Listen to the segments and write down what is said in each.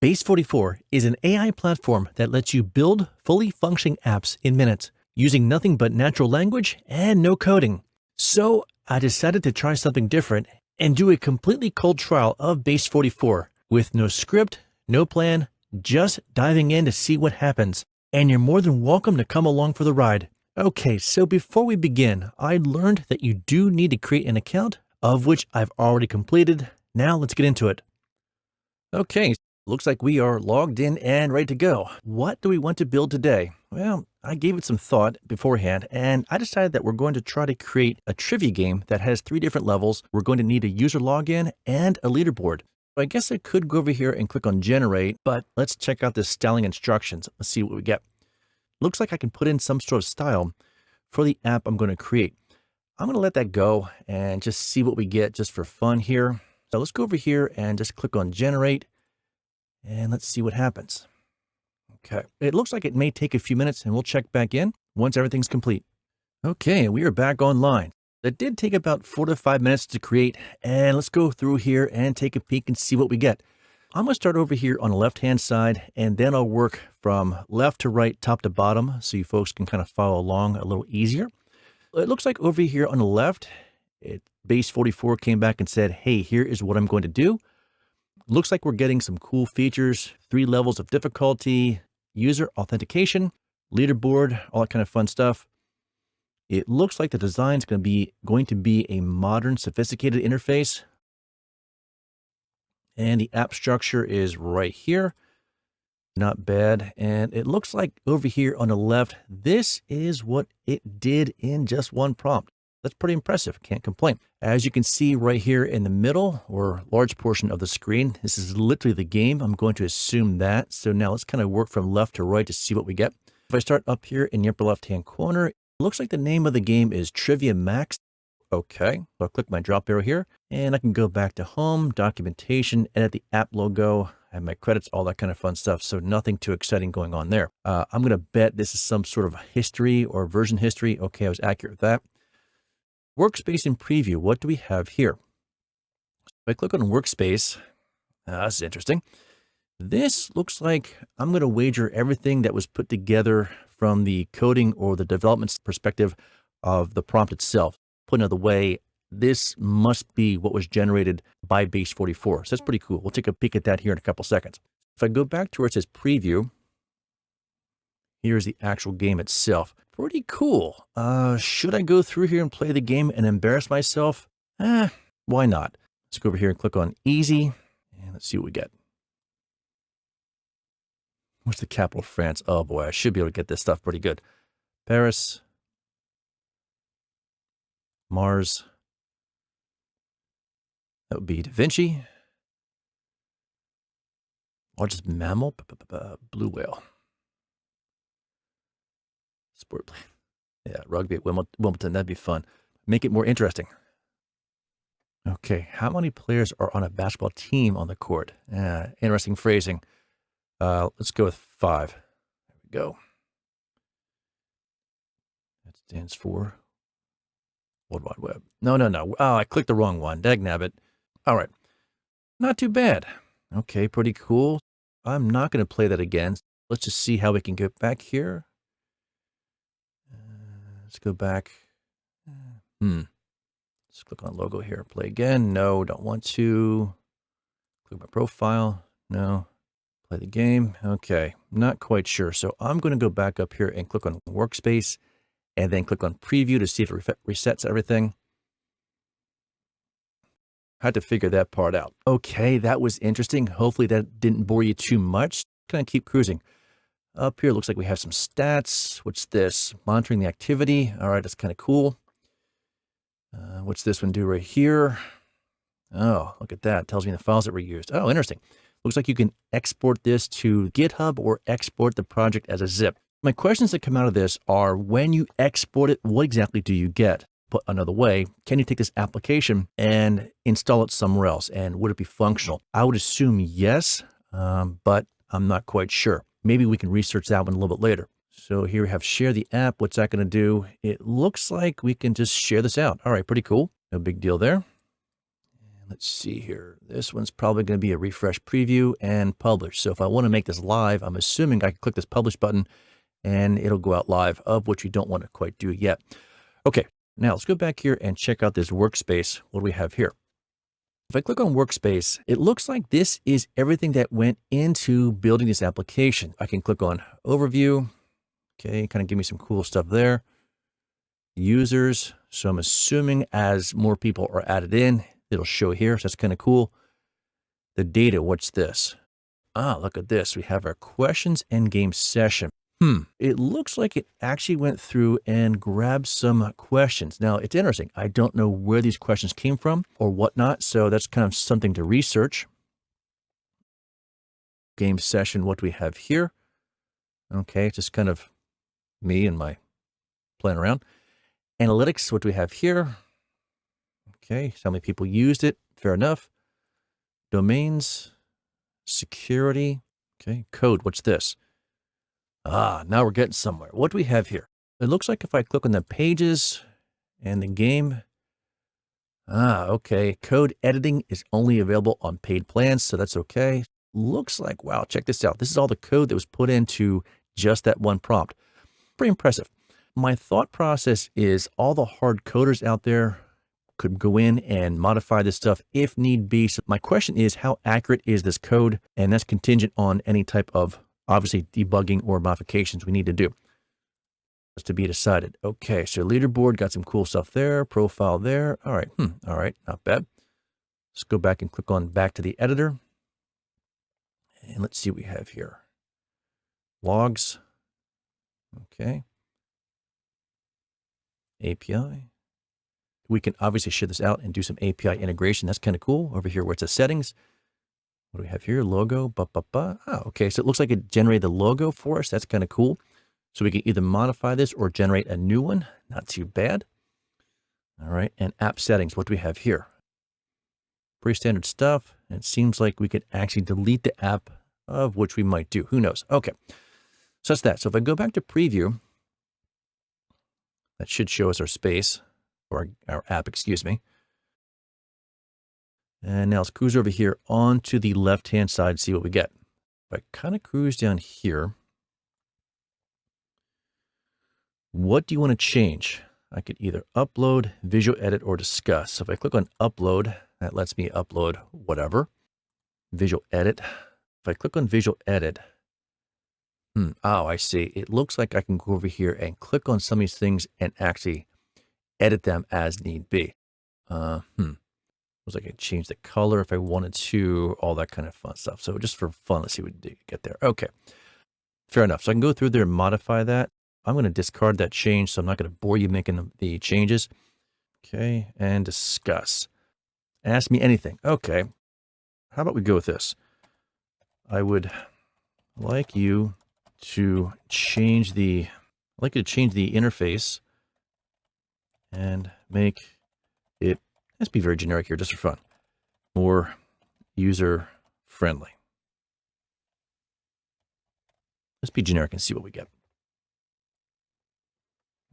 Base44 is an AI platform that lets you build fully functioning apps in minutes using nothing but natural language and no coding. So I decided to try something different and do a completely cold trial of Base44 with no script, no plan, just diving in to see what happens. And you're more than welcome to come along for the ride. Okay, so before we begin, I learned that you do need to create an account, of which I've already completed. Now let's get into it. Okay, looks like we are logged in and ready to go. What do we want to build today? Well, I gave it some thought beforehand, and I decided that we're going to try to create a trivia game that has 3 different levels. We're going to need a user login and a leaderboard. I guess I could go over here and click on generate, but let's check out the styling instructions. Let's see what we get. Looks like I can put in some sort of style for the app I'm going to create. I'm going to let that go and just see what we get just for fun here. So let's go over here and just click on generate and let's see what happens. Okay, it looks like it may take a few minutes and we'll check back in once everything's complete. Okay, we are back online. It did take about 4 to 5 minutes to create, and let's go through here and take a peek and see what we get. I'm going to start over here on the left-hand side, and then I'll work from left to right, top to bottom, so you folks can kind of follow along a little easier. It looks like over here on the left, Base44 came back and said, hey, here is what I'm going to do. Looks like we're getting some cool features, 3 levels of difficulty, user authentication, leaderboard, all that kind of fun stuff. It looks like the design is going to be a modern, sophisticated interface. And the app structure is right here. Not bad. And it looks like over here on the left, this is what it did in just one prompt. That's pretty impressive. Can't complain. As you can see right here in the middle or large portion of the screen, this is literally the game. I'm going to assume that. So now let's kind of work from left to right to see what we get. If I start up here in the upper left-hand corner, it looks like the name of the game is Trivia Max. Okay, so I'll click my drop arrow here and I can go back to home, documentation, edit the app logo, have my credits, all that kind of fun stuff. So nothing too exciting going on there. I'm going to bet this is some sort of history or version history. Okay, I was accurate with that. Workspace and preview. What do we have here? If I click on workspace, that's interesting. This looks like I'm going to wager everything that was put together from the coding or the development perspective of the prompt itself. Put another way, this must be what was generated by Base44. So that's pretty cool. We'll take a peek at that here in a couple seconds. If I go back to where it says preview, here's the actual game itself. Pretty cool. Should I go through here and play the game and embarrass myself? Why not? Let's go over here and click on easy and let's see what we get. What's the capital of France? Oh boy, I should be able to get this stuff pretty good. Paris. Mars. That would be Da Vinci. Largest mammal. Blue whale. Sport plane. Yeah, rugby at Wimbledon. That'd be fun. Make it more interesting. Okay, how many players are on a basketball team on the court? Interesting phrasing. Let's go with 5. There we go. That stands for World Wide Web. No. Oh, I clicked the wrong one. Dagnabbit. All right. Not too bad. Okay, pretty cool. I'm not going to play that again. Let's just see how we can get back here. Let's go back. Let's click on logo here. Play again. No, don't want to. Click my profile. No. Play the game. Okay, not quite sure. So I'm going to go back up here and click on workspace and then click on preview to see if it resets everything. Had to figure that part out. Okay, that was interesting. Hopefully that didn't bore you too much. Kind of keep cruising. Up here, looks like we have some stats. What's this? Monitoring the activity. All right, that's kind of cool. What's this one do right here? Oh, look at that. It tells me the files that were used. Oh, interesting. Looks like you can export this to GitHub or export the project as a zip. My questions that come out of this are, when you export it, what exactly do you get? Put another way, can you take this application and install it somewhere else? And would it be functional? I would assume yes, but I'm not quite sure. Maybe we can research that one a little bit later. So here we have share the app. What's that going to do? It looks like we can just share this out. All right, pretty cool. No big deal there. Let's see here. This one's probably going to be a refresh preview and publish. So if I want to make this live, I'm assuming I can click this publish button and it'll go out live, of which we don't want to quite do yet. Okay, now let's go back here and check out this workspace. What do we have here? If I click on workspace, it looks like this is everything that went into building this application. I can click on overview. Okay, kind of give me some cool stuff there. Users. So I'm assuming as more people are added in, it'll show here. So that's kind of cool. The data, what's this? Ah, look at this. We have our questions and game session. It looks like it actually went through and grabbed some questions. Now, it's interesting. I don't know where these questions came from or whatnot. So that's kind of something to research. Game session, what do we have here? Okay, just kind of me and my playing around. Analytics, what do we have here? Okay, how many people used it? Fair enough. Domains, security. Okay, code, what's this? Ah, now we're getting somewhere. What do we have here? It looks like if I click on the pages and the game. Ah, okay. Code editing is only available on paid plans, so that's okay. Looks like, wow, check this out. This is all the code that was put into just that one prompt. Pretty impressive. My thought process is all the hard coders out there could go in and modify this stuff if need be. So my question is, how accurate is this code? And that's contingent on any type of, obviously, debugging or modifications we need to do. That's to be decided. Okay, so leaderboard, got some cool stuff there. Profile there. All right, all right, not bad. Let's go back and click on back to the editor. And let's see what we have here. Logs. Okay. API. We can obviously share this out and do some API integration. That's kind of cool. Over here where it says settings. What do we have here? Logo. Ah, okay. So it looks like it generated the logo for us. That's kind of cool. So we can either modify this or generate a new one. Not too bad. All right. And app settings. What do we have here? Pretty standard stuff. And it seems like we could actually delete the app, of which we might do. Who knows? Okay. So that's that. So if I go back to preview, that should show us our space, or our app, excuse me. And now let's cruise over here onto the left-hand side, see what we get. If I kind of cruise down here, what do you want to change? I could either upload, visual edit, or discuss. So if I click on upload, that lets me upload whatever. Visual edit. If I click on visual edit, oh, I see. It looks like I can go over here and click on some of these things and actually edit them as need be. Looks like I can change the color if I wanted to, all that kind of fun stuff. So just for fun, let's see what we get there. Okay, fair enough. So I can go through there and modify that. I'm going to discard that change, so I'm not going to bore you making the changes. Okay, and discuss. Ask me anything. Okay, how about we go with this? I would like you to change the, interface and make it, let's be very generic here just for fun, more user friendly. Let's be generic and see what we get.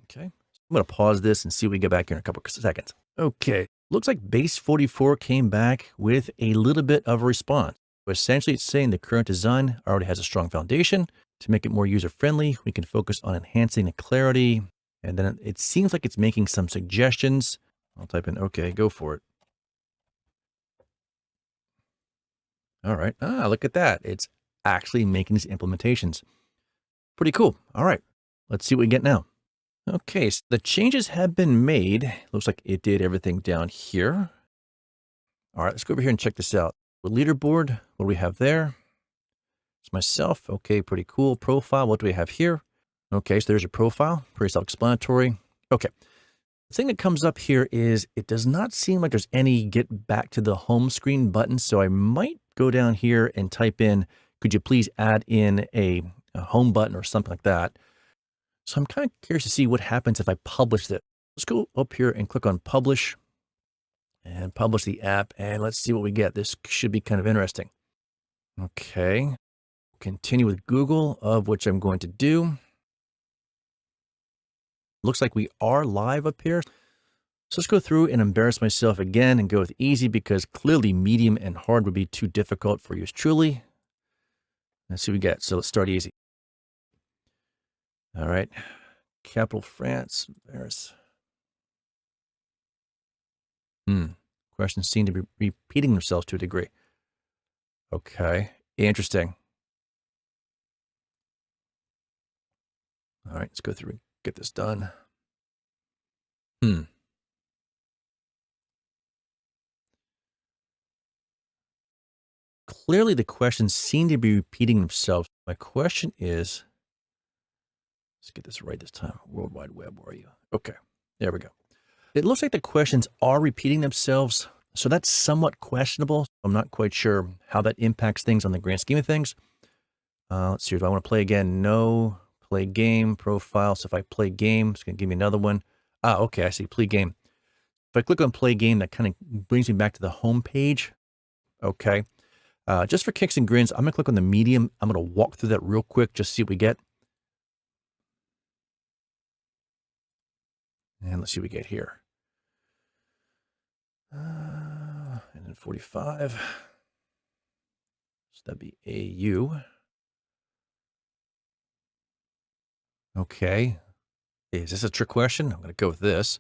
Okay, I'm going to pause this and see what we get back here in a couple of seconds. Okay, looks like Base44 came back with a little bit of a response. Essentially, it's saying the current design already has a strong foundation. To make it more user-friendly, we can focus on enhancing the clarity. And then it seems like it's making some suggestions. I'll type in, okay, go for it. All right. Ah, look at that. It's actually making these implementations. Pretty cool. All right. Let's see what we get now. Okay, so the changes have been made. Looks like it did everything down here. All right, let's go over here and check this out. The leaderboard, what do we have there? It's myself. Okay, pretty cool. Profile, what do we have here? Okay, so there's your profile. Pretty self-explanatory. Okay. The thing that comes up here is it does not seem like there's any get back to the home screen button. So I might go down here and type in, could you please add in a home button or something like that? So I'm kind of curious to see what happens if I publish it. Let's go up here and click on publish and publish the app. And let's see what we get. This should be kind of interesting. Okay. Continue with Google, of which I'm going to do. Looks like we are live up here. So let's go through and embarrass myself again and go with easy because clearly medium and hard would be too difficult for yours truly. Let's see what we get. So let's start easy. All right. Capital France, Paris. Questions seem to be repeating themselves to a degree. Okay. Interesting. All right. Let's go through and get this done. Clearly, the questions seem to be repeating themselves. My question is, let's get this right this time. World Wide Web, where are you? Okay, there we go. It looks like the questions are repeating themselves, so that's somewhat questionable. I'm not quite sure how that impacts things on the grand scheme of things. Let's see, if I want to play again, no, play game, profile. So if I play game, it's going to give me another one. Okay, I see, play game. If I click on play game, that kind of brings me back to the home page. Okay. Just for kicks and grins, I'm going to click on the medium. I'm going to walk through that real quick, just see what we get. And let's see what we get here. And then 45. So that'd be AU. Okay. Is this a trick question? I'm going to go with this.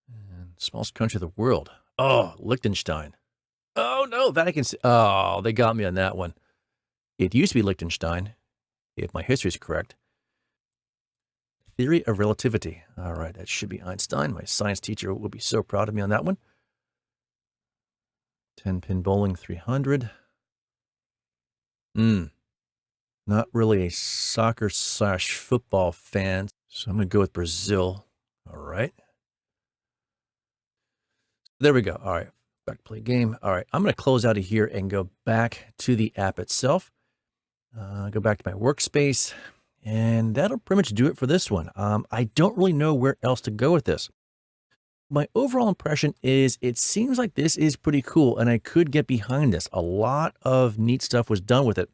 And smallest country of the world. Oh, Liechtenstein. Oh, no, that I can see. Oh, they got me on that one. It used to be Liechtenstein, if my history is correct. Theory of relativity. All right, that should be Einstein. My science teacher will be so proud of me on that one. 10-pin bowling, 300. Not really a soccer/football fan, so I'm going to go with Brazil. All right. There we go. All right, back to play game. All right, I'm going to close out of here and go back to the app itself. Go back to my workspace, and that'll pretty much do it for this one. I don't really know where else to go with this. My overall impression is it seems like this is pretty cool, and I could get behind this. A lot of neat stuff was done with it.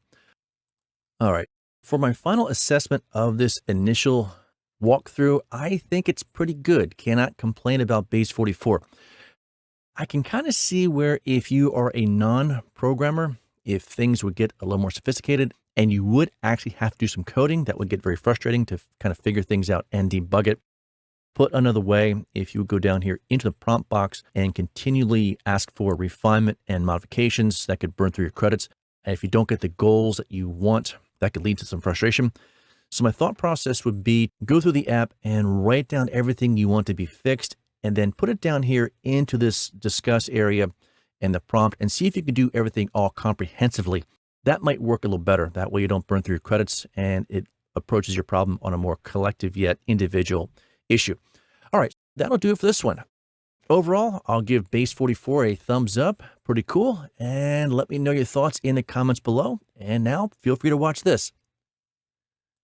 All right. For my final assessment of this initial walkthrough, I think it's pretty good. Cannot complain about Base44. I can kind of see where if you are a non-programmer, if things would get a little more sophisticated and you would actually have to do some coding, that would get very frustrating to kind of figure things out and debug it. Put another way, if you would go down here into the prompt box and continually ask for refinement and modifications, that could burn through your credits. And if you don't get the goals that you want, that could lead to some frustration. So my thought process would be go through the app and write down everything you want to be fixed, and then put it down here into this discuss area and the prompt and see if you can do everything all comprehensively. That might work a little better. That way you don't burn through your credits and it approaches your problem on a more collective yet individual issue. All right, that'll do it for this one. Overall, I'll give Base44 a thumbs up. Pretty cool. And let me know your thoughts in the comments below. And now feel free to watch this.